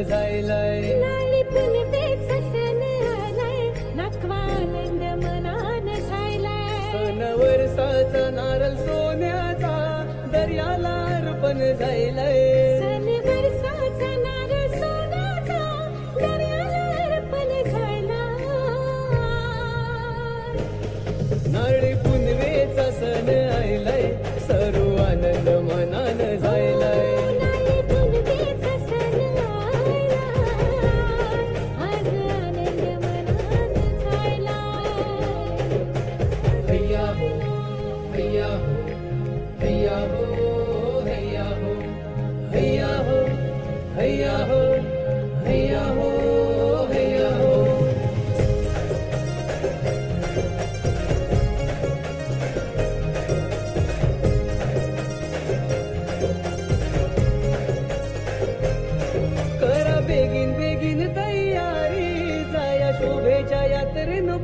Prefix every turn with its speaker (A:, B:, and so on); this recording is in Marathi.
A: जायलाय.
B: नारळी पुनवेचा सण आलाय, नाचवा आनंद मनान झालाय.
A: सण वर्षाचा नारळ सोन्याचा दर्याला अर्पण जायलाय.
B: सण वर्षाचा नारळ सोन्याचा दर्याला अर्पण झालाय.
A: नारळी पुनवेचा सण आयलाय, सर्व आनंद मनान जायलाय.
B: नारळी पुनवेचा सण आलाय, आज आनंद मनान झालाय.
A: हैया हो, हैया हो, हैया हो, हैया हो, हैया हो, हैया हो, हैया हो, हैया हो. करा बेगीन बेगीन तयारी, जाया शोभेच्या यात्रेनं